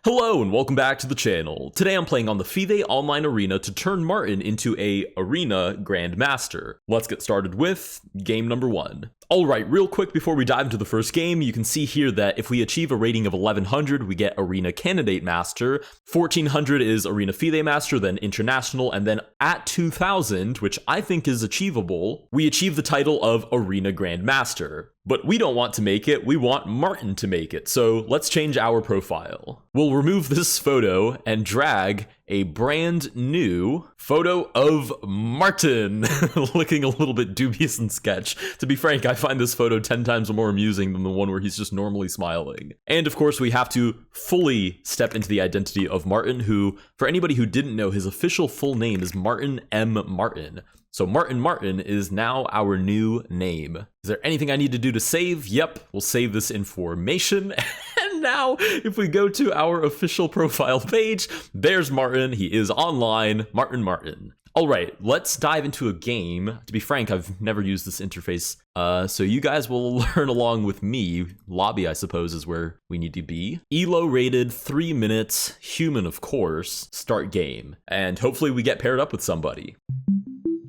Hello and welcome back to the channel. Today I'm playing on the FIDE Online Arena to turn Martin into a Arena Grandmaster. Let's get started with game number 1. Alright, real quick before we dive into the first game, you can see here that if we achieve a rating of 1100, we get Arena Candidate Master, 1400 is Arena FIDE Master, then International, and then at 2000, which I think is achievable, we achieve the title of Arena Grandmaster. But we don't want to make it, we want Martin to make it, so let's change our profile. We'll remove this photo and drag a brand new photo of Martin, looking a little bit dubious and sketch. To be frank, I find this photo 10 times more amusing than the one where he's just normally smiling. And of course, we have to fully step into the identity of Martin, who, for anybody who didn't know, his official full name is Martin M. Martin. So Martin is now our new name. Is there anything I need to do to save? Yep, we'll save this information. And now, if we go to our official profile page, there's Martin. He is online, Martin. All right, let's dive into a game. To be frank, I've never used this interface, so you guys will learn along with me. Lobby, I suppose, is where we need to be. ELO rated, 3 minutes, human, of course. Start game, and hopefully we get paired up with somebody.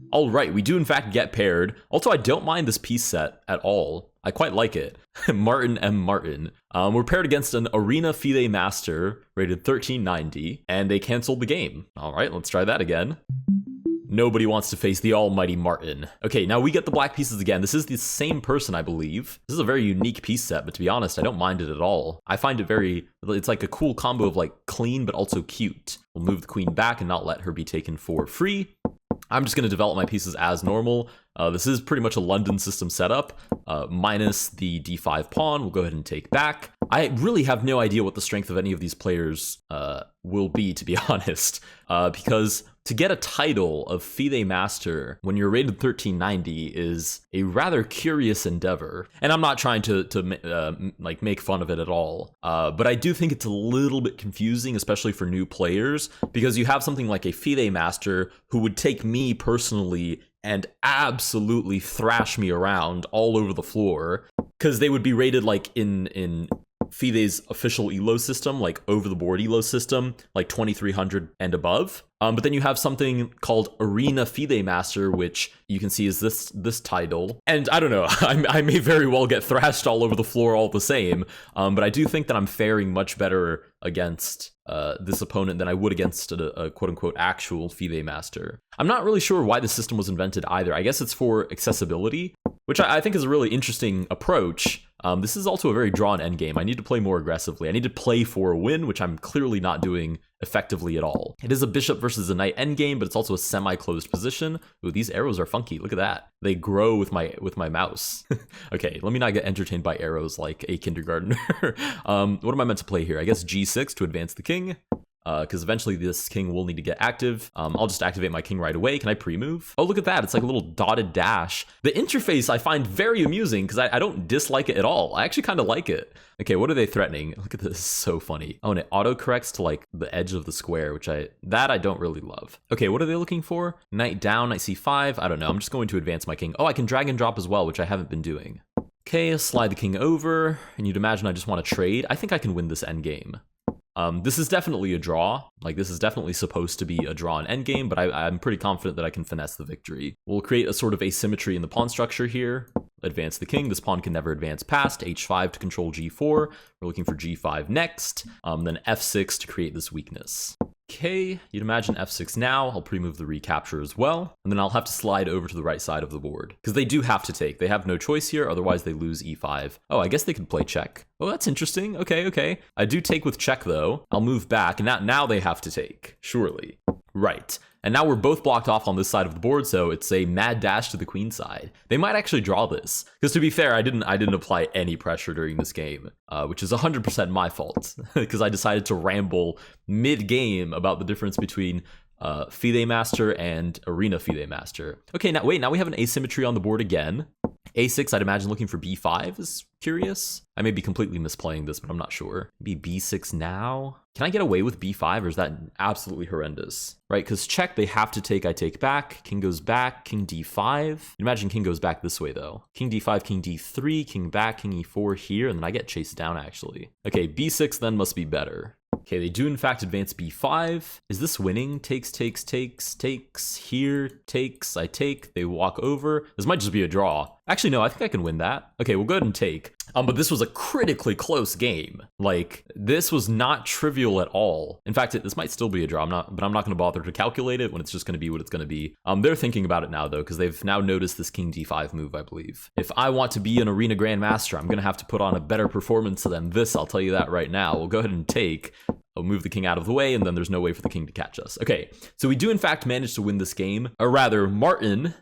All right, we do in fact get paired. Also, I don't mind this piece set at all. I quite like it. Martin M. Martin. We're paired against an Arena FIDE Master, rated 1390, and they canceled the game. All right, let's try that again. Nobody wants to face the almighty Martin. Okay, now we get the black pieces again. This is the same person, I believe. This is a very unique piece set, but to be honest, I don't mind it at all. I find it it's like a cool combo of like clean, but also cute. We'll move the queen back and not let her be taken for free. I'm just going to develop my pieces as normal. This is pretty much a London system setup, minus the d5 pawn. We'll go ahead and take back. I really have no idea what the strength of any of these players will be, to be honest, because to get a title of FIDE Master when you're rated 1390 is a rather curious endeavor. And I'm not trying to make fun of it at all, but I do think it's a little bit confusing, especially for new players, because you have something like a FIDE Master who would take me personally and absolutely thrash me around all over the floor, because they would be rated like in FIDE's official ELO system, like over the board ELO system, like 2300 and above. But then you have something called Arena FIDE Master, which you can see is this title. And I don't know, I may very well get thrashed all over the floor all the same, but I do think that I'm faring much better against this opponent than I would against a quote-unquote actual FIDE Master. I'm not really sure why the system was invented either. I guess it's for accessibility, which I think is a really interesting approach. This is also a very drawn endgame. I need to play more aggressively. I need to play for a win, which I'm clearly not doing effectively at all. It is a bishop versus a knight endgame, but it's also a semi-closed position. Ooh, these arrows are funky. Look at that. They grow with my mouse. Okay, let me not get entertained by arrows like a kindergartner. What am I meant to play here? I guess g6 to advance the king. Because eventually this king will need to get active. I'll just activate my king right away. Can I pre-move? Oh, look at that. It's like a little dotted dash. The interface I find very amusing because I don't dislike it at all. I actually kind of like it. Okay, what are they threatening? Look at this, so funny. Oh, and it auto-corrects to like the edge of the square, which I don't really love. Okay, what are they looking for? Knight down, knight c5. I don't know. I'm just going to advance my king. Oh, I can drag and drop as well, which I haven't been doing. Okay, slide the king over. And you'd imagine I just want to trade. I think I can win this endgame. This is definitely a draw. Like, this is definitely supposed to be a draw in endgame, but I'm pretty confident that I can finesse the victory. We'll create a sort of asymmetry in the pawn structure here. Advance the king. This pawn can never advance past. h5 to control g4. We're looking for g5 next. Then f6 to create this weakness. Okay, you'd imagine f6 now. I'll pre-move the recapture as well. And then I'll have to slide over to the right side of the board, because they do have to take. They have no choice here, otherwise they lose e5. Oh, I guess they could play check. Oh, that's interesting. Okay. I do take with check, though. I'll move back, and now they have to take, surely. Right. And now we're both blocked off on this side of the board, so it's a mad dash to the queen side. They might actually draw this, because to be fair, I didn't apply any pressure during this game, which is 100% my fault, because I decided to ramble mid-game about the difference between FIDE Master and Arena FIDE Master. Okay, now wait, now we have an asymmetry on the board again. a6, I'd imagine looking for b5 is curious. I may be completely misplaying this, but I'm not sure. Maybe b6 now? Can I get away with b5, or is that absolutely horrendous? Right, because check, they have to take, I take back. King goes back, king d5. Imagine king goes back this way, though. King d5, king d3, king back, king e4 here, and then I get chased down, actually. Okay, b6 then must be better. Okay, they do in fact advance b5. Is this winning? Takes, here, takes, I take, they walk over. This might just be a draw. Actually, no, I think I can win that. Okay, we'll go ahead and take. But this was a critically close game. Like, this was not trivial at all. In fact, this might still be a draw. But I'm not going to bother to calculate it when it's just going to be what it's going to be. They're thinking about it now, though, because they've now noticed this king d5 move, I believe. If I want to be an arena grandmaster, I'm going to have to put on a better performance than this. I'll tell you that right now. We'll go ahead and take. I'll move the king out of the way, and then there's no way for the king to catch us. Okay, so we do in fact manage to win this game, or rather, Martin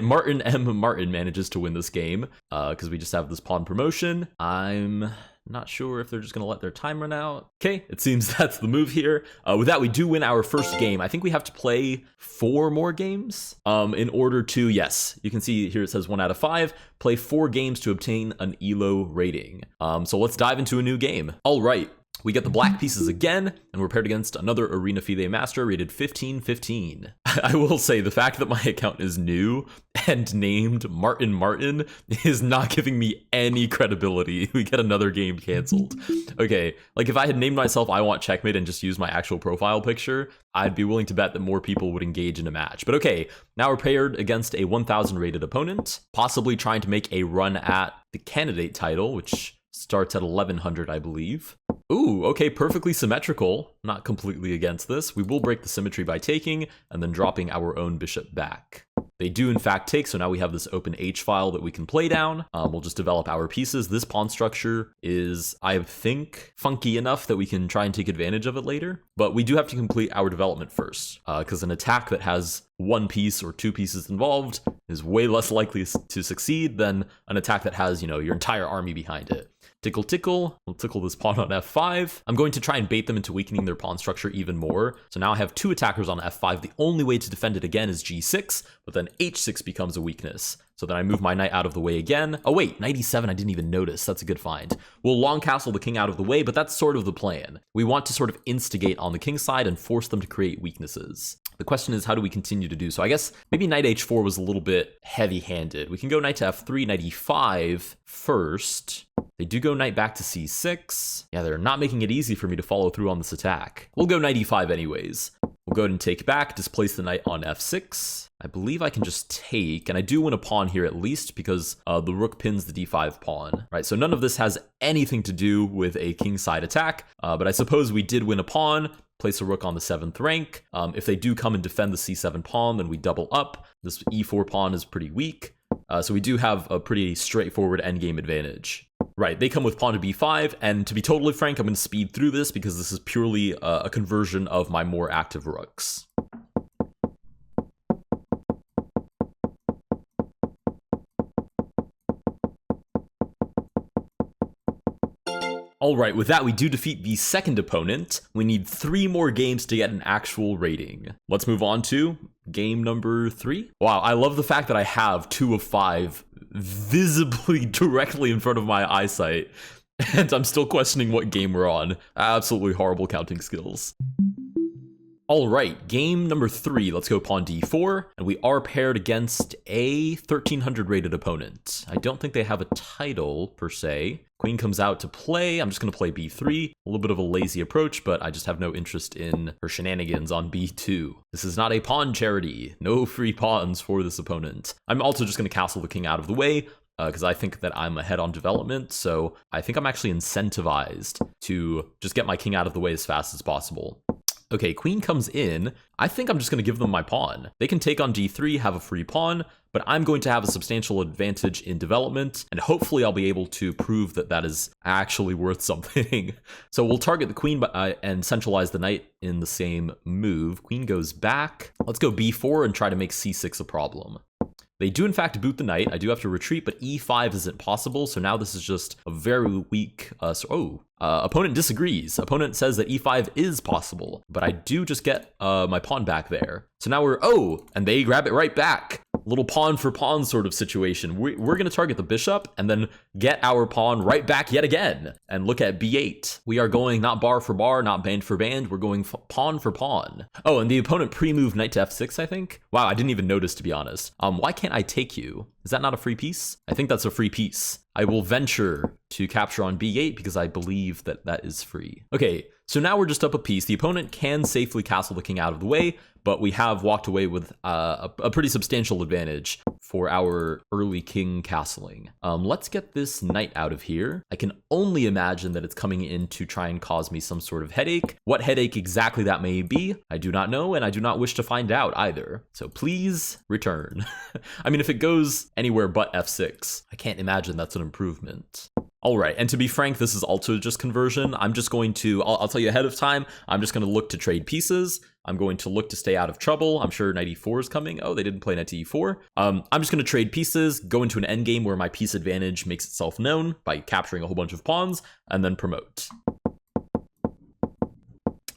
manages to win this game, because we just have this pawn promotion. I'm not sure if they're just going to let their time run out. Okay, it seems that's the move here. With that, we do win our first game. I think we have to play 4 more games in order to, yes, you can see here it says 1 out of 5, play 4 games to obtain an ELO rating. So let's dive into a new game. All right. We get the black pieces again, and we're paired against another Arena FIDE Master rated 1515. I will say the fact that my account is new and named Martin is not giving me any credibility. We get another game canceled. Okay, like if I had named myself I Want Checkmate and just used my actual profile picture, I'd be willing to bet that more people would engage in a match. But okay, now we're paired against a 1000 rated opponent, possibly trying to make a run at the candidate title, which starts at 1100, I believe. Ooh, okay, perfectly symmetrical. Not completely against this. We will break the symmetry by taking and then dropping our own bishop back. They do in fact take, so now we have this open H file that we can play down. We'll just develop our pieces. This pawn structure is, I think, funky enough that we can try and take advantage of it later. But we do have to complete our development first, because an attack that has 1 piece or 2 pieces involved is way less likely to succeed than an attack that has, your entire army behind it. Tickle, tickle. We'll tickle this pawn on f5. I'm going to try and bait them into weakening their pawn structure even more. So now I have 2 attackers on f5. The only way to defend it again is g6, but then h6 becomes a weakness. So then I move my knight out of the way again. Oh wait, knight e7, I didn't even notice. That's a good find. We'll long castle the king out of the way, but that's sort of the plan. We want to sort of instigate on the king side and force them to create weaknesses. The question is, how do we continue to do so? I guess maybe knight h4 was a little bit heavy-handed. We can go knight to f3, knight e5 first. They do go knight back to c6. Yeah, they're not making it easy for me to follow through on this attack. We'll go knight e5 anyways. We'll go ahead and take back, displace the knight on f6. I believe I can just take, and I do win a pawn here at least because the rook pins the d5 pawn, right? So none of this has anything to do with a kingside attack, but I suppose we did win a pawn, place a rook on the 7th rank. If they do come and defend the c7 pawn, then we double up. This e4 pawn is pretty weak, so we do have a pretty straightforward endgame advantage. Right, they come with pawn to b5, and to be totally frank, I'm going to speed through this because this is purely a conversion of my more active rooks. All right, with that, we do defeat the second opponent. We need 3 more games to get an actual rating. Let's move on to game number 3. Wow, I love the fact that I have 2 of 5 visibly directly in front of my eyesight, and I'm still questioning what game we're on. Absolutely horrible counting skills. All right, game number 3, let's go pawn d4, and we are paired against a 1300 rated opponent. I don't think they have a title per se. Queen comes out to play. I'm just going to play b3. A little bit of a lazy approach, but I just have no interest in her shenanigans on b2. This is not a pawn charity. No free pawns for this opponent. I'm also just going to castle the king out of the way, because I think that I'm ahead on development, so I think I'm actually incentivized to just get my king out of the way as fast as possible. Okay, queen comes in. I think I'm just going to give them my pawn. They can take on d3, have a free pawn, but I'm going to have a substantial advantage in development, and hopefully I'll be able to prove that that is actually worth something. So we'll target the queen and centralize the knight in the same move. Queen goes back. Let's go b4 and try to make c6 a problem. They do in fact boot the knight. I do have to retreat, but e5 isn't possible, so now this is just a very weak... opponent disagrees. Opponent says that e5 is possible, but I do just get my pawn back there. So now we're... and they grab it right back. Little pawn for pawn sort of situation. We're going to target the bishop and then get our pawn right back yet again. And look at b8. We are going not bar for bar, not band for band. We're going pawn for pawn. Oh, and the opponent pre-moved knight to f6, I think. Wow, I didn't even notice, to be honest. Why can't I take you? Is that not a free piece? I think that's a free piece. I will venture to capture on b8 because I believe that that is free. Okay, So now we're just up a piece. The opponent can safely castle the king out of the way, but we have walked away with a pretty substantial advantage for our early king castling. Let's get this knight out of here. I can only imagine that it's coming in to try and cause me some sort of headache. What headache exactly that may be, I do not know, and I do not wish to find out either. So please return. I mean, if it goes anywhere but f6, I can't imagine that's an improvement. All right, and to be frank, this is also just conversion. I'm just going to, I'll tell you ahead of time, I'm just going to look to trade pieces. I'm going to look to stay out of trouble. I'm sure knight e4 is coming. Oh, they didn't play knight to e4. I'm just going to trade pieces, go into an endgame where my piece advantage makes itself known by capturing a whole bunch of pawns, and then promote.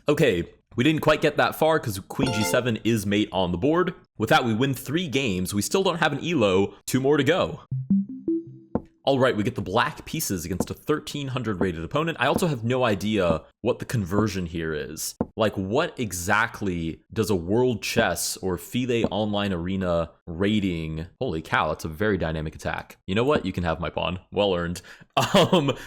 Okay, we didn't quite get that far because queen g7 is mate on the board. With that, we win 3 games. We still don't have an elo. 2 more to go. All right, we get the black pieces against a 1300 rated opponent. I also have no idea what the conversion here is. Like, what exactly does a world chess or FIDE online arena rating? Holy cow, that's a very dynamic attack. You know what? You can have my pawn. Well earned.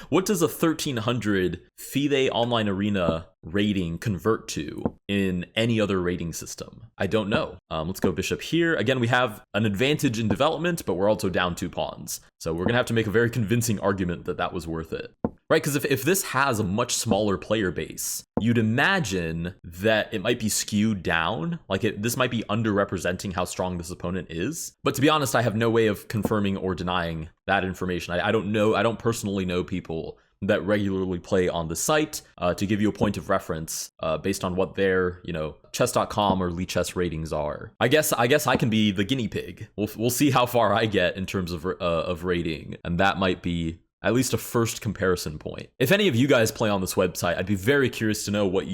What does a 1300 FIDE online arena rating convert to in any other rating system? I don't know. Let's go bishop here. Again, we have an advantage in development, but we're also down 2 pawns. So we're gonna have to make a very convincing argument that that was worth it. Right, because if this has a much smaller player base, you'd imagine that it might be skewed down. Like, this might be underrepresenting how strong this opponent is. But to be honest, I have no way of confirming or denying that information. I don't know. I don't personally know people that regularly play on the site to give you a point of reference based on what their, chess.com or Lichess ratings are. I guess I can be the guinea pig. We'll see how far I get in terms of rating, and that might be at least a first comparison point. If any of you guys play on this website, I'd be very curious to know what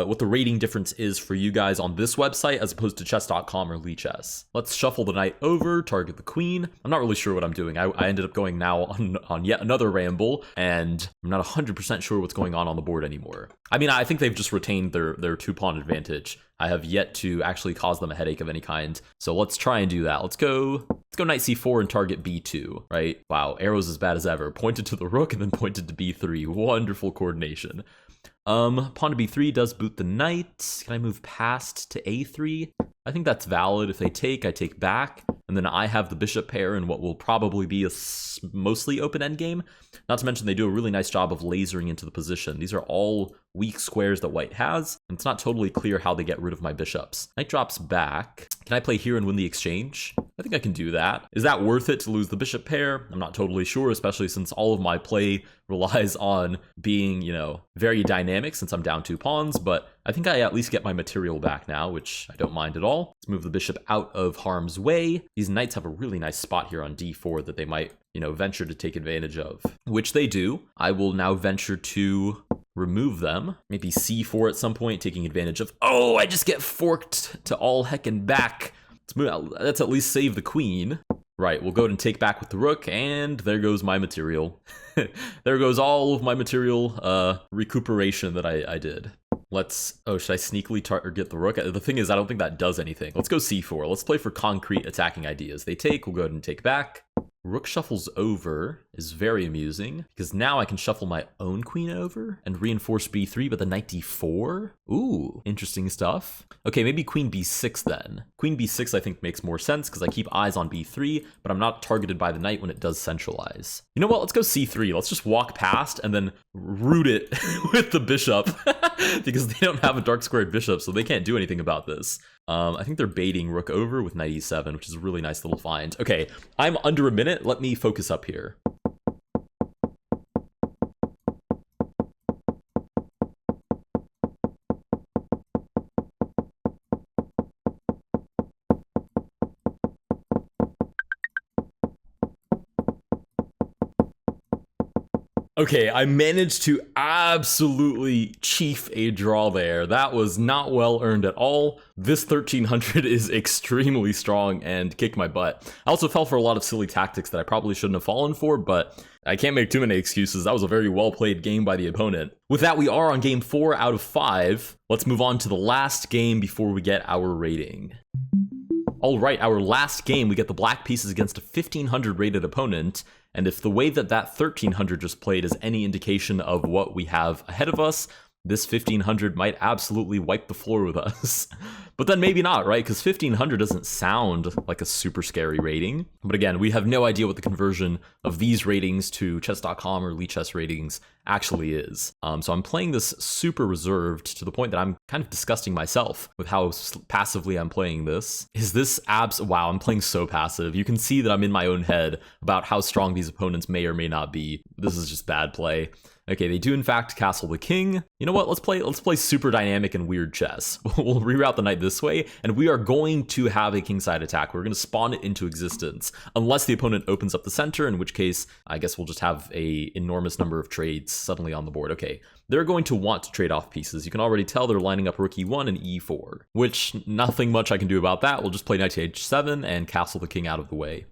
what the rating difference is for you guys on this website as opposed to chess.com or Lichess. Let's shuffle the knight over, target the queen. I'm not really sure what I'm doing. I ended up going now on yet another ramble, and I'm not 100% sure what's going on the board anymore. I mean, I think they've just retained their 2-pawn advantage. I have yet to actually cause them a headache of any kind. So let's try and do that. Let's go knight c4 and target b2, right? Wow, arrows as bad as ever. Pointed to the rook and then pointed to b3. Wonderful coordination. Pawn to b3 does boot the knight. Can I move past to a3? I think that's valid. If they take, I take back. And then I have the bishop pair in what will probably be a mostly open endgame. Not to mention they do a really nice job of lasering into the position. These are all weak squares that white has, and it's not totally clear how they get rid of my bishops. Knight drops back. Can I play here and win the exchange? I think I can do that. Is that worth it to lose the bishop pair? I'm not totally sure, especially since all of my play relies on being, very dynamic since I'm down 2 pawns, but I think I at least get my material back now, which I don't mind at all. Let's move the bishop out of harm's way. These knights have a really nice spot here on d4 that they might, venture to take advantage of, which they do. I will now venture to remove them. Maybe c4 at some point, taking advantage of, oh, I just get forked to all heck and back. Let's move out. Let's at least save the queen. Right, we'll go ahead and take back with the rook, and there goes my material. There goes all of my material recuperation that I did. Should I sneakily target the rook? The thing is, I don't think that does anything. Let's go c4. Let's play for concrete attacking ideas. They take, we'll go ahead and take back. Rook shuffles over is very amusing because now I can shuffle my own queen over and reinforce b3, but the knight d4? Ooh, interesting stuff. Okay, maybe queen b6 then. Queen b6 I think makes more sense because I keep eyes on b3, but I'm not targeted by the knight when it does centralize. You know what? Let's go c3. Let's just walk past and then root it with the bishop because they don't have a dark squared bishop, so they can't do anything about this. I think they're baiting rook over with knight e7, which is a really nice little find. Okay, I'm under a minute. Let me focus up here. Okay, I managed to absolutely chief a draw there. That was not well earned at all. This 1300 is extremely strong and kicked my butt. I also fell for a lot of silly tactics that I probably shouldn't have fallen for, but I can't make too many excuses. That was a very well played game by the opponent. With that, we are on game 4 out of 5. Let's move on to the last game before we get our rating. All right, our last game, we get the black pieces against a 1500 rated opponent. And if the way that 1300 just played is any indication of what we have ahead of us, this 1500 might absolutely wipe the floor with us. But then maybe not, right? Because 1500 doesn't sound like a super scary rating. But again, we have no idea what the conversion of these ratings to chess.com or Lichess ratings actually is. So I'm playing this super reserved to the point that I'm kind of disgusting myself with how passively I'm playing this. Is this wow, I'm playing so passive. You can see that I'm in my own head about how strong these opponents may or may not be. This is just bad play. Okay, they do in fact castle the king. You know what? Let's play super dynamic and weird chess. We'll reroute the knight this way, and we are going to have a kingside attack. We're going to spawn it into existence, unless the opponent opens up the center, in which case I guess we'll just have a enormous number of trades suddenly on the board. Okay, they're going to want to trade off pieces. You can already tell they're lining up rook e1 and e4, which nothing much I can do about that. We'll just play knight to h7 and castle the king out of the way.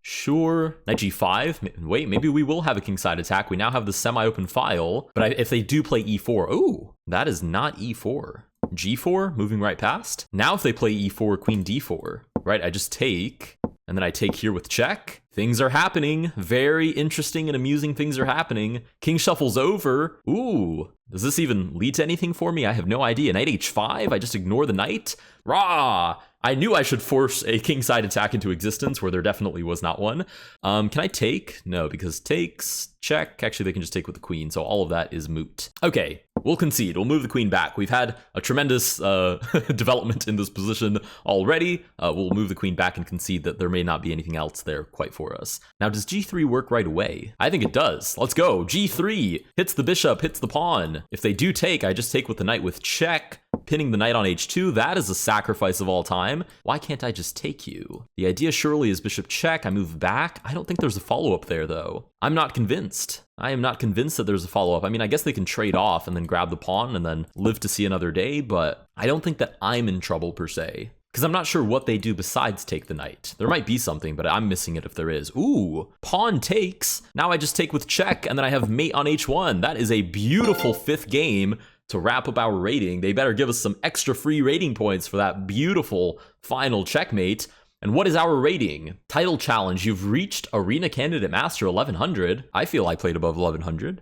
Sure, knight g5. Wait, maybe we will have a kingside attack. We now have the semi-open file, but if they do play e4, oh, that is not e4. g4, moving right past. Now if they play e4, queen d4, right, I just take, and then I take here with check. Things are happening. Very interesting and amusing things are happening. King shuffles over. Ooh, does this even lead to anything for me? I have no idea. Knight h5, I just ignore the knight. Rah! I knew I should force a kingside attack into existence where there definitely was not one. Can I take? No, because takes, check. Actually, they can just take with the queen, so all of that is moot. Okay, we'll concede. We'll move the queen back. We've had a tremendous development in this position already. We'll move the queen back and concede that there may not be anything else there quite for us. Now, does g3 work right away? I think it does. Let's go. g3 hits the bishop, hits the pawn. If they do take, I just take with the knight with check. Pinning the knight on h2, that is a sacrifice of all time. Why can't I just take you? The idea surely is bishop check, I move back. I don't think there's a follow-up there, though. I'm not convinced. I am not convinced that there's a follow-up. I mean, I guess they can trade off and then grab the pawn and then live to see another day, but I don't think that I'm in trouble per se. Because I'm not sure what they do besides take the knight. There might be something, but I'm missing it if there is. Ooh, pawn takes. Now I just take with check, and then I have mate on h1. That is a beautiful fifth game to wrap up our rating. They better give us some extra free rating points for that beautiful final checkmate. And what is our rating? Title challenge, you've reached Arena Candidate Master 1100. I feel I played above 1100.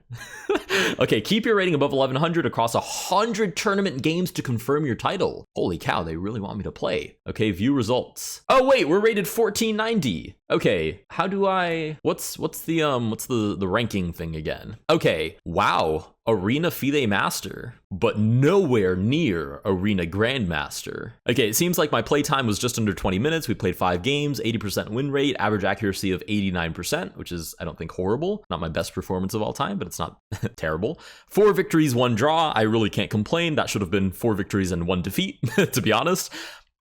Okay, keep your rating above 1100 across 100 tournament games to confirm your title. Holy cow, they really want me to play. Okay, view results. Oh wait, we're rated 1490. Okay, how do I, what's the ranking thing again? Okay, wow. Arena FIDE Master, but nowhere near Arena Grandmaster. Okay, it seems like my playtime was just under 20 minutes. We played 5 games, 80% win rate, average accuracy of 89%, which is, I don't think, horrible. Not my best performance of all time, but it's not terrible. 4 victories, 1 draw. I really can't complain. That should have been 4 victories and 1 defeat, to be honest.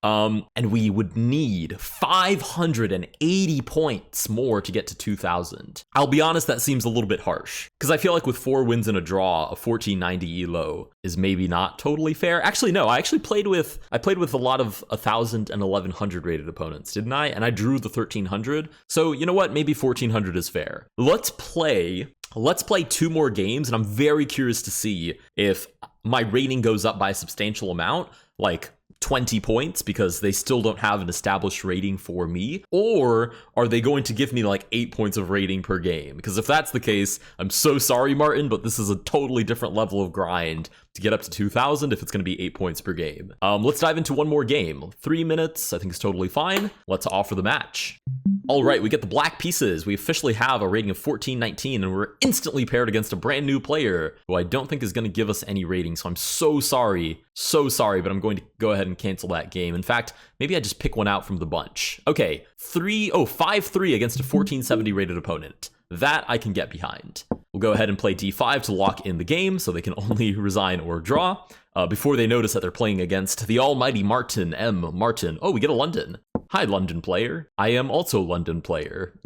And we would need 580 points more to get to 2,000. I'll be honest, that seems a little bit harsh, because I feel like with 4 wins and a draw, a 1490 elo is maybe not totally fair. Actually, no, I played with a lot of 1,000 and 1,100 rated opponents, didn't I? And I drew the 1,300. So you know what? Maybe 1,400 is fair. Let's play 2 more games, and I'm very curious to see if my rating goes up by a substantial amount, like 20 points, because they still don't have an established rating for me, or are they going to give me like 8 points of rating per game? Because if that's the case, I'm so sorry, Martin, but this is a totally different level of grind to get up to 2,000 if it's going to be 8 points per game. Let's dive into one more game. 3 minutes, I think is totally fine. Let's offer the match. All right, we get the black pieces. We officially have a rating of 1419, and we're instantly paired against a brand new player who I don't think is going to give us any rating. So I'm so sorry, but I'm going to go ahead and cancel that game. In fact, maybe I just pick one out from the bunch. Okay, 5-3 against a 1470 rated opponent. That I can get behind. We'll go ahead and play d5 to lock in the game so they can only resign or draw before they notice that they're playing against the almighty Martin M. Martin. Oh, we get a London. Hi, London player. I am also London player.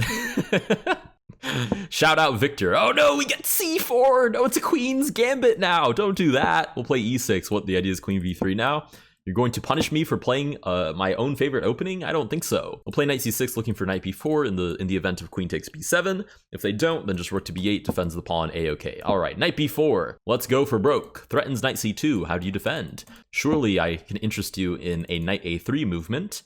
Shout out Victor. Oh no, we get c4. No, it's a queen's gambit now. Don't do that. We'll play e6. What, the idea is queen v3 now? You're going to punish me for playing my own favorite opening? I don't think so. We'll play knight c6 looking for knight b4 in the event of queen takes b7. If they don't, then just rook to b8 defends the pawn a-okay. All right, knight b4. Let's go for broke. Threatens knight c2. How do you defend? Surely I can interest you in a knight a3 movement,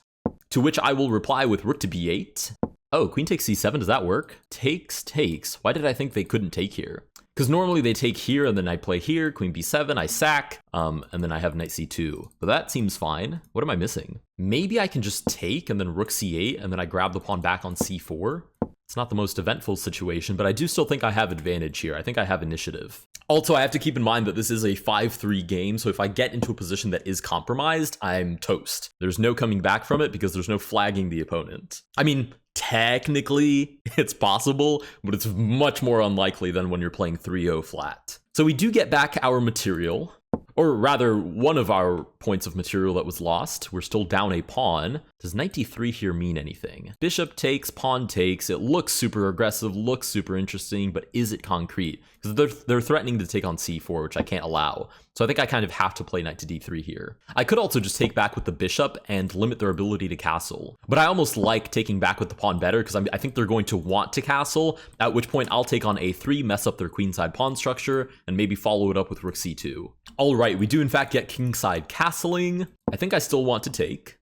to which I will reply with rook to b8. Oh, queen takes c7. Does that work? Takes. Why did I think they couldn't take here? Because normally they take here, and then I play here, queen b7, I sack, and then I have knight c2. But that seems fine. What am I missing? Maybe I can just take, and then rook c8, and then I grab the pawn back on c4. It's not the most eventful situation, but I do still think I have advantage here. I think I have initiative. Also, I have to keep in mind that this is a 5-3 game, so if I get into a position that is compromised, I'm toast. There's no coming back from it because there's no flagging the opponent. I mean, technically, it's possible, but it's much more unlikely than when you're playing 3-0 flat. So we do get back our material, or rather, one of our points of material that was lost. We're still down a pawn. Does knight d3 here mean anything? Bishop takes, pawn takes. It looks super aggressive, looks super interesting, but is it concrete? Because they're threatening to take on c4, which I can't allow. So I think I kind of have to play knight to d3 here. I could also just take back with the bishop and limit their ability to castle. But I almost like taking back with the pawn better because I think they're going to want to castle, at which point I'll take on a3, mess up their queenside pawn structure, and maybe follow it up with rook c2. All right, we do in fact get kingside castling. I think I still want to take.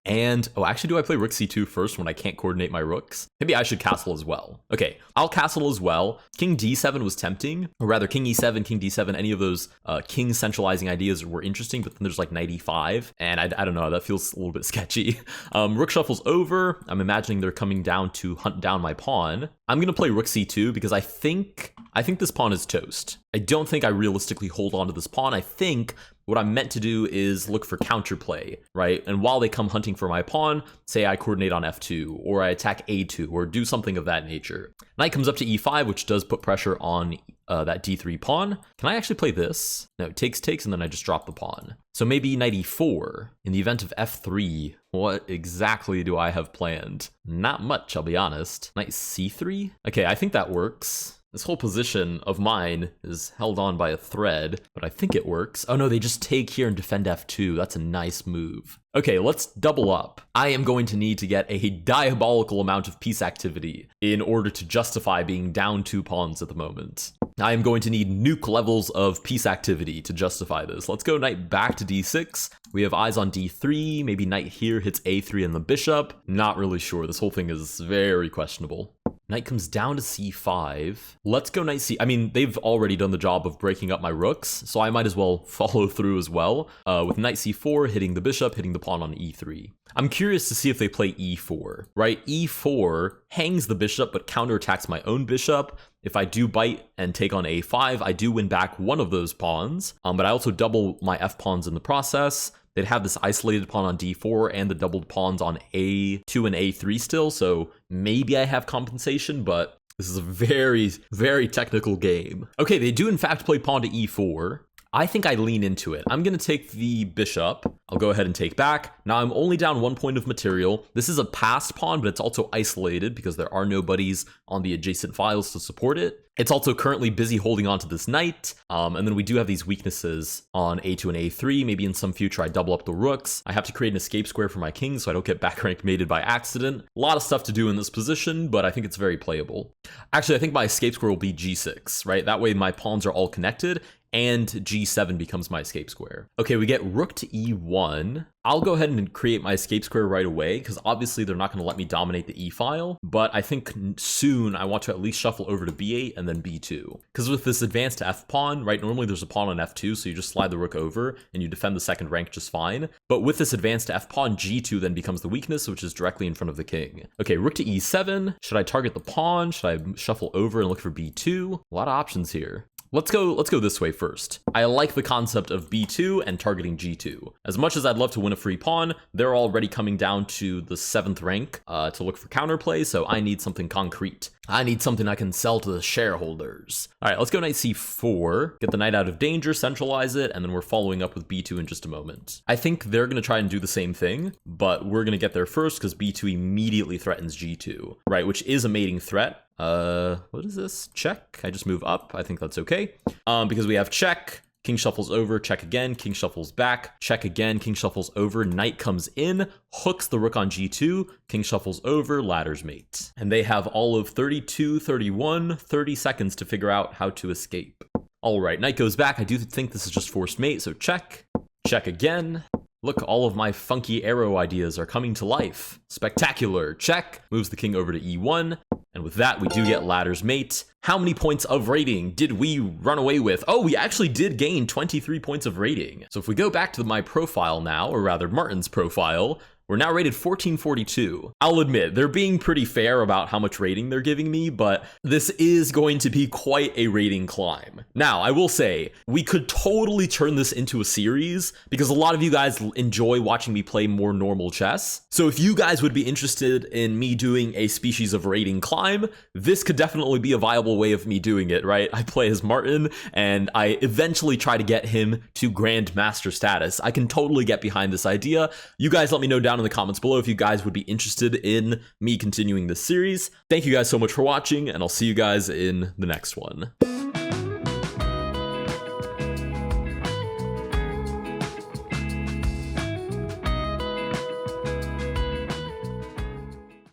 And, oh, actually, do I play rook c2 first when I can't coordinate my rooks? Maybe I should castle as well. Okay, I'll castle as well. King d7 was tempting, or rather king e7, king d7, any of those king centralizing ideas were interesting, but then there's like knight e5, and I don't know, that feels a little bit sketchy. Rook shuffles over. I'm imagining they're coming down to hunt down my pawn. I'm going to play rook c2 because I think this pawn is toast. I don't think I realistically hold on to this pawn. I think what I'm meant to do is look for counterplay, right? And while they come hunting for my pawn, say I coordinate on f2, or I attack a2, or do something of that nature. Knight comes up to e5, which does put pressure on that d3 pawn. Can I actually play this? No, it takes, and then I just drop the pawn. So maybe knight e4. In the event of f3, what exactly do I have planned? Not much, I'll be honest. Knight c3? Okay, I think that works. This whole position of mine is held on by a thread, but I think it works. Oh no, they just take here and defend f2. That's a nice move. Okay, let's double up. I am going to need to get a diabolical amount of piece activity in order to justify being down 2 pawns at the moment. I am going to need nuke levels of piece activity to justify this. Let's go knight back to d6. We have eyes on d3. Maybe knight here hits a3 and the bishop. Not really sure. This whole thing is very questionable. Knight comes down to c5. Let's go knight c... I mean, they've already done the job of breaking up my rooks, so I might as well follow through as well, with knight c4 hitting the bishop, hitting the pawn on e3. I'm curious to see if they play e4, right? e4 hangs the bishop, but counterattacks my own bishop. If I do bite and take on a5, I do win back one of those pawns, but I also double my f-pawns in the process. They'd have this isolated pawn on d4 and the doubled pawns on a2 and a3 still, so maybe I have compensation, but this is a very, very technical game. Okay, they do in fact play pawn to e4. I think I lean into it. I'm going to take the bishop. I'll go ahead and take back. Now I'm only down 1 point of material. This is a passed pawn, but it's also isolated because there are no buddies on the adjacent files to support it. It's also currently busy holding on to this knight. And then we do have these weaknesses on a2 and a3. Maybe in some future I double up the rooks. I have to create an escape square for my king so I don't get back rank mated by accident. A lot of stuff to do in this position, but I think it's very playable. Actually, I think my escape square will be g6, right? That way my pawns are all connected and g7 becomes my escape square. Okay, we get rook to e1. I'll go ahead and create my escape square right away because obviously they're not going to let me dominate the e-file, but I think soon I want to at least shuffle over to b8 and then b2. Because with this advance to f-pawn, right, normally there's a pawn on f2, so you just slide the rook over and you defend the second rank just fine. But with this advance to f-pawn, g2 then becomes the weakness, which is directly in front of the king. Okay, rook to e7. Should I target the pawn? Should I shuffle over and look for b2? A lot of options here. Let's go this way first. I like the concept of b2 and targeting g2. As much as I'd love to win a free pawn, they're already coming down to the 7th rank to look for counterplay, so I need something concrete. I need something I can sell to the shareholders. All right, let's go knight c4, get the knight out of danger, centralize it, and then we're following up with b2 in just a moment. I think they're going to try and do the same thing, but we're going to get there first because b2 immediately threatens g2, right, which is a mating threat. What is this? Check. I just move up. I think that's okay. Because we have check. King shuffles over, check again, king shuffles back, check again, king shuffles over, knight comes in, hooks the rook on g2, king shuffles over, ladders mate. And they have all of 32, 31, 30 seconds to figure out how to escape. All right, knight goes back. I do think this is just forced mate, so check. Check again. Look, all of my funky arrow ideas are coming to life. Spectacular. Check. Moves the king over to e1. And with that, we do get ladders mate. How many points of rating did we run away with? Oh, we actually did gain 23 points of rating. So if we go back to my profile now, or rather Martin's profile, we're now rated 1442. I'll admit, they're being pretty fair about how much rating they're giving me, but this is going to be quite a rating climb. Now, I will say, we could totally turn this into a series, because a lot of you guys enjoy watching me play more normal chess. So if you guys would be interested in me doing a species of rating climb, this could definitely be a viable way of me doing it, right? I play as Martin, and I eventually try to get him to Grandmaster status. I can totally get behind this idea. You guys let me know down in the comments below if you guys would be interested in me continuing this series. Thank you guys so much for watching, and I'll see you guys in the next one.